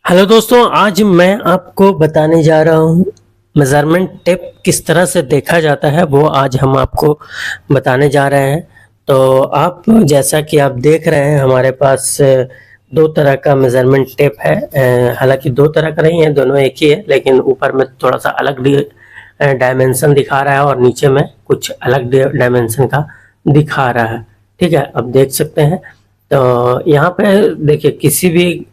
Hello दोस्तों, आज मैं आपको बताने जा रहा हूँ मेज़रमेंट टेप किस तरह से देखा जाता है, वो आज हम आपको बताने जा रहे हैं। तो आप जैसा कि आप देख रहे हैं हमारे पास दो तरह का मेज़रमेंट टेप है। हालांकि दो तरह का नहीं है, दोनों एक ही है, लेकिन ऊपर में थोड़ा सा अलग डायमेंशन दिखा रहा है और नीचे में कुछ अलग डायमेंशन का दिखा रहा है। ठीक है, अब देख सकते हैं। तो यहाँ पे देखिए, किसी भी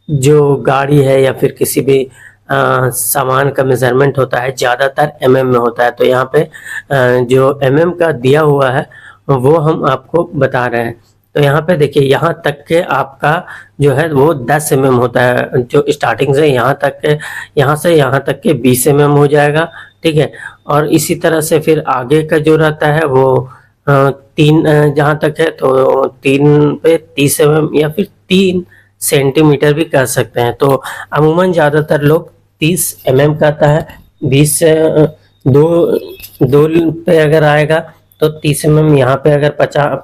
जो गाड़ी है या फिर किसी भी सामान का मेजरमेंट होता है ज़्यादातर एमएम में होता है। तो यहाँ पे जो एमएम का दिया हुआ है वो हम आपको बता रहे हैं। तो यहाँ पे देखिए, यहाँ तक के आपका जो है वो 10 एमएम होता है, जो स्टार्टिंग से यहाँ तक के, यहाँ से यहाँ तक के 20 एमएम हो जाएगा। ठीक है, और इसी तरह से फिर आगे का जो रहता है वो तीन जहाँ तक है तो 3 पे 30 एमएम या फिर 3 सेंटीमीटर भी कह सकते हैं। तो अमूमन ज़्यादातर लोग 30 एमएम कहता है। 20 से दो दो पे अगर आएगा तो 30 एमएम, यहाँ पे अगर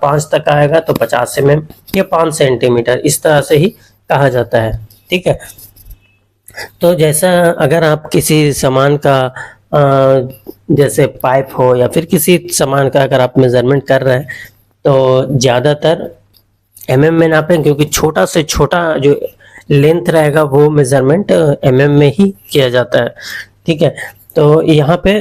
5 तक आएगा तो 50 एमएम या 5 सेंटीमीटर, इस तरह से ही कहा जाता है। ठीक है, तो जैसा अगर आप किसी सामान का जैसे पाइप हो या फिर किसी सामान का अगर आप मेजरमेंट कर रहे हैं तो ज़्यादातर एमएम में नापें, क्योंकि छोटा से छोटा जो लेंथ रहेगा वो मेजरमेंट एमएम में ही किया जाता है। ठीक है, तो यहाँ पे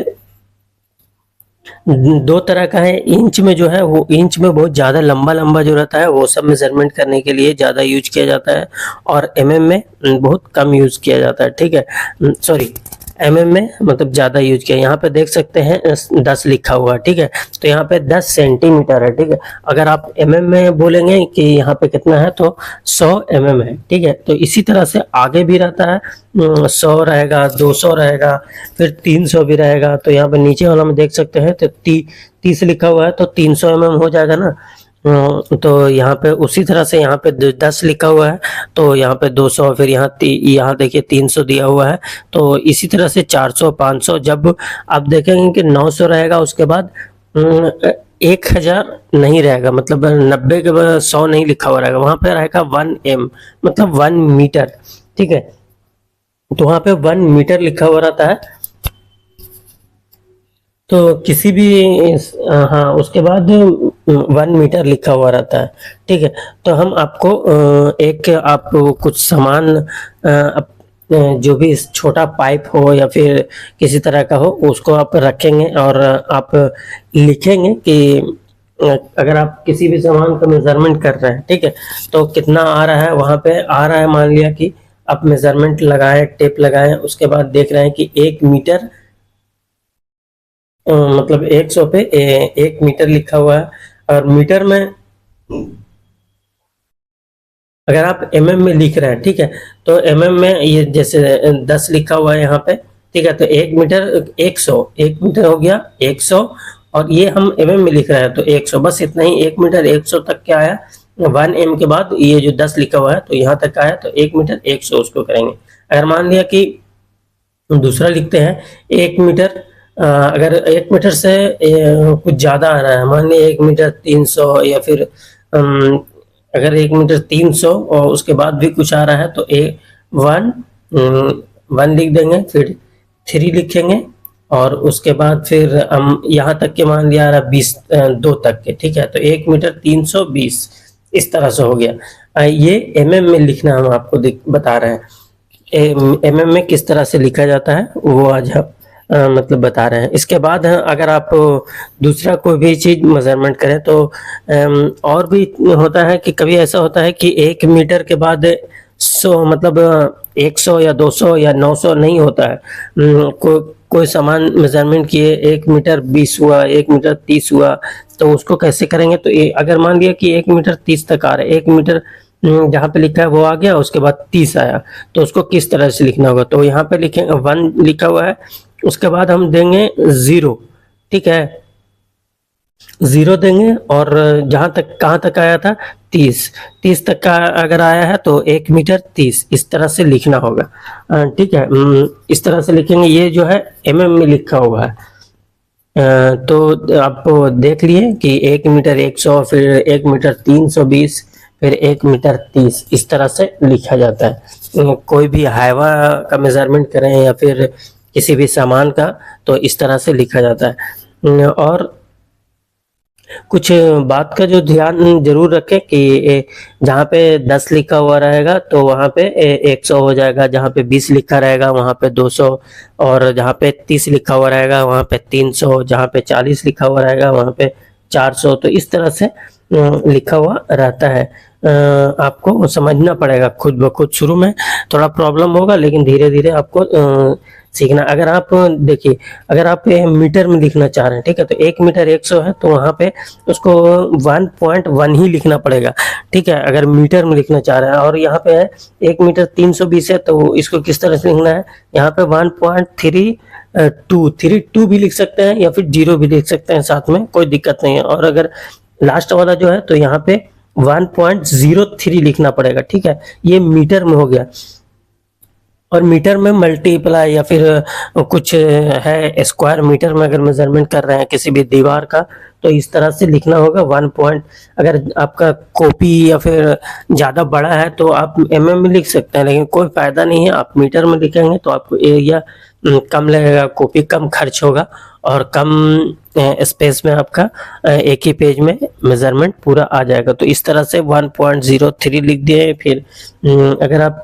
दो तरह का है। इंच में जो है वो इंच में बहुत ज़्यादा लंबा लंबा जो रहता है वो सब मेजरमेंट करने के लिए ज़्यादा यूज किया जाता है, और एमएम में बहुत कम यूज किया जाता है। ठीक है, सॉरी, एमएम में मतलब ज़्यादा यूज किया। यहाँ पे देख सकते हैं 10 लिखा हुआ है। ठीक है, तो यहाँ पे 10 सेंटीमीटर है। ठीक है, अगर आप एमएम में बोलेंगे कि यहाँ पे कितना है तो 100 एमएम है। ठीक है, तो इसी तरह से आगे भी रहता है, 100 रहेगा, 200 रहेगा, फिर 300 भी रहेगा। तो यहाँ पे नीचे वाला में देख सकते हैं तो 30 लिखा हुआ है तो 300 एमएम हो जाएगा ना। तो यहाँ पे उसी तरह से यहाँ पे 10 लिखा हुआ है तो यहाँ पे 200, फिर यहाँ देखिए 300 दिया हुआ है। तो इसी तरह से 400, 500, जब आप देखेंगे कि 900 रहेगा उसके बाद 1000 नहीं रहेगा, मतलब 90 के बाद 100 नहीं लिखा हुआ रहेगा, वहां पे रहेगा 1 m, मतलब 1 मीटर। ठीक है, तो वहां पे 1 मीटर लिखा हुआ रहता है। तो किसी भी हाँ, उसके बाद 1 मीटर लिखा हुआ रहता है। ठीक है, तो हम आपको एक आप कुछ सामान जो भी छोटा पाइप हो या फिर किसी तरह का हो उसको आप रखेंगे और आप लिखेंगे कि अगर आप किसी भी सामान का मेजरमेंट कर रहे हैं, ठीक है, तो कितना आ रहा है। वहां पे आ रहा है, मान लिया कि आप मेजरमेंट लगाए, टेप लगाए, उसके बाद देख रहे हैं कि 1 मीटर मतलब 100 पे 1 मीटर लिखा हुआ है। और मीटर में अगर आप एमएम में लिख रहे हैं, ठीक है, तो एमएम में ये जैसे 10 लिखा हुआ है यहाँ पे। ठीक है, तो 1 मीटर 100, 1 मीटर हो गया 100, और ये हम एमएम में लिख रहे हैं तो 100, बस इतना ही। 1 मीटर 100 तक क्या आया, 1 m के बाद ये जो 10 लिखा हुआ है तो यहाँ तक आया, तो 1 मीटर 100 उसको करेंगे। अगर मान लिया कि दूसरा लिखते हैं 1 मीटर, अगर 1 मीटर से कुछ ज़्यादा आ रहा है, मान लीजिए 1 मीटर 300, या फिर अगर 1 मीटर 300 और उसके बाद भी कुछ आ रहा है तो 1 लिख देंगे, फिर 3 लिखेंगे, और उसके बाद फिर हम यहाँ तक के मान लिया आ रहा 20, 2 तक के। ठीक है, तो 1 मीटर 320 इस तरह से हो गया। ये एमएम में लिखना हम आपको बता रहे हैं। एमएम में किस तरह से लिखा जाता है वो आज हम मतलब बता रहे हैं। इसके बाद अगर आप दूसरा कोई भी चीज़ मेजरमेंट करें तो और भी होता है कि कभी ऐसा होता है कि 1 मीटर के बाद 100, मतलब 100 या 200 या 900 नहीं होता है। कोई सामान मेजरमेंट किए 1 मीटर 20 हुआ, 1 मीटर 30 हुआ, तो उसको कैसे करेंगे। तो अगर मान लिया कि 1 मीटर 30 तक आ रहा है, 1 मीटर जहाँ पे लिखा है वो आ गया, उसके बाद 30 आया, तो उसको किस तरह से लिखना होगा। तो यहाँ पे लिखेंगे 1 लिखा हुआ है, उसके बाद हम देंगे 0। ठीक है, 0 देंगे, और जहाँ तक कहाँ तक आया था 30 तक का अगर आया है तो 1 मीटर 30 इस तरह से लिखना होगा। ठीक है, इस तरह से लिखेंगे। ये जो है एमएम में लिखा हुआ है। तो आप देख लिए कि 1 मीटर 100, फिर 1 मीटर 320, फिर 1 मीटर 30 इस तरह से लिखा जाता है। कोई भी हाइवा का मेजरमेंट करें या फिर किसी भी सामान का, तो इस तरह से लिखा जाता है। और कुछ बात का जो ध्यान जरूर रखें कि जहाँ पे 10 लिखा हुआ रहेगा तो वहाँ पे 100 हो जाएगा, जहाँ पे 20 लिखा रहेगा वहाँ पे 200, और जहाँ पे 30 लिखा हुआ रहेगा वहाँ पे 300, जहाँ पे 40 लिखा हुआ रहेगा वहाँ पे 400। तो इस तरह से लिखा हुआ रहता है। आपको समझना पड़ेगा खुद ब खुद। शुरू में थोड़ा प्रॉब्लम होगा, लेकिन धीरे धीरे आपको सीखना। अगर आप देखिए, अगर आप मीटर में लिखना चाह रहे हैं, ठीक है, तो 1 मीटर 100 है तो वहाँ पे उसको 1.1 ही लिखना पड़ेगा, ठीक है, अगर मीटर में लिखना चाह रहे हैं। और यहाँ पे है 1 मीटर 320 है तो इसको किस तरह से लिखना है, यहाँ पे 1.32 भी लिख सकते हैं या फिर 0 भी लिख सकते हैं साथ में, कोई दिक्कत नहीं है। और अगर लास्ट वाला जो है तो यहाँ पे 1.03 लिखना पड़ेगा, ठीक है, ये मीटर में हो गया। और मीटर में मल्टीप्लाई या फिर कुछ है स्क्वायर मीटर में अगर मेजरमेंट कर रहे हैं किसी भी दीवार का, तो इस तरह से लिखना होगा 1 पॉइंट। अगर आपका कॉपी या फिर ज़्यादा बड़ा है तो आप mm में लिख सकते हैं, लेकिन कोई फ़ायदा नहीं है, आप मीटर में लिखेंगे तो आपको एरिया कम लगेगा, कॉपी कम खर्च होगा और कम स्पेस में आपका एक ही पेज में मेजरमेंट पूरा आ जाएगा। तो इस तरह से 1.03 लिख दिए। फिर अगर आप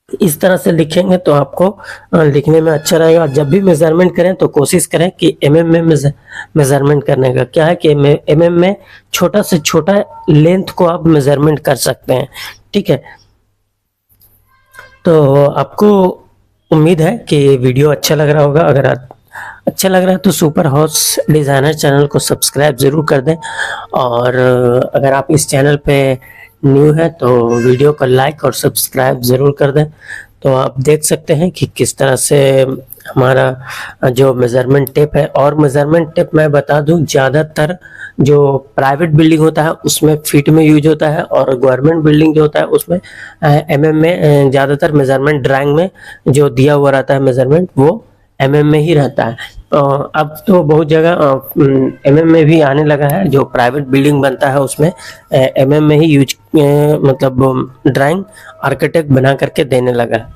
इस तरह से लिखेंगे तो आपको लिखने में अच्छा रहेगा। जब भी मेजरमेंट करें तो कोशिश करें कि mm में मेजरमेंट करने का। क्या है कि mm में छोटा से छोटा लेंथ को आप मेजरमेंट कर सकते हैं, ठीक है। तो आपको उम्मीद है कि वीडियो अच्छा लग रहा होगा। अगर अच्छा लग रहा है तो सुपर हाउस डिज़ाइनर चैनल को सब्सक्राइब ज़रूर कर दें। और अगर आप इस चैनल पे न्यू है तो वीडियो को लाइक और सब्सक्राइब ज़रूर कर दें। तो आप देख सकते हैं कि किस तरह से हमारा जो मेज़रमेंट टेप है। और मेज़रमेंट टेप मैं बता दूं, ज़्यादातर जो प्राइवेट बिल्डिंग होता है उसमें फीट में यूज होता है, और गवर्नमेंट बिल्डिंग जो होता है उसमें mm में ज़्यादातर मेज़रमेंट ड्राइंग में जो दिया हुआ रहता है मेज़रमेंट वो mm में ही रहता है। अब तो बहुत जगह mm में भी आने लगा है, जो प्राइवेट बिल्डिंग बनता है उसमें mm में ही यूज मतलब ड्राइंग आर्किटेक्ट बना करके देने लगा है।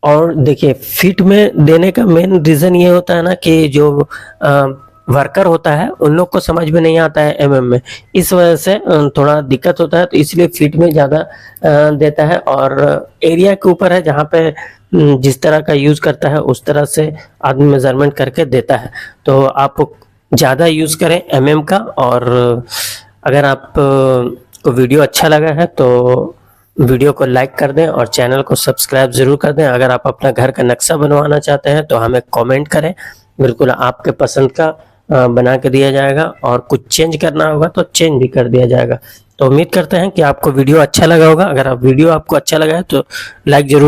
और देखिए, फिट में देने का मेन रीज़न ये होता है ना कि जो वर्कर होता है उन लोग को समझ में नहीं आता है mm में, इस वजह से थोड़ा दिक्कत होता है। तो इसलिए फिट में ज़्यादा देता है। और एरिया के ऊपर है, जहाँ पे जिस तरह का यूज़ करता है उस तरह से आदमी मेजरमेंट करके देता है। तो आप ज़्यादा यूज़ करें mm का। और अगर आप को वीडियो अच्छा लगा है तो वीडियो को लाइक कर दें और चैनल को सब्सक्राइब ज़रूर कर दें। अगर आप अपना घर का नक्शा बनवाना चाहते हैं तो हमें कमेंट करें, बिल्कुल आपके पसंद का बना के दिया जाएगा। और कुछ चेंज करना होगा तो चेंज भी कर दिया जाएगा। तो उम्मीद करते हैं कि आपको वीडियो अच्छा लगा होगा। अगर आप वीडियो आपको अच्छा लगा है तो लाइक ज़रूर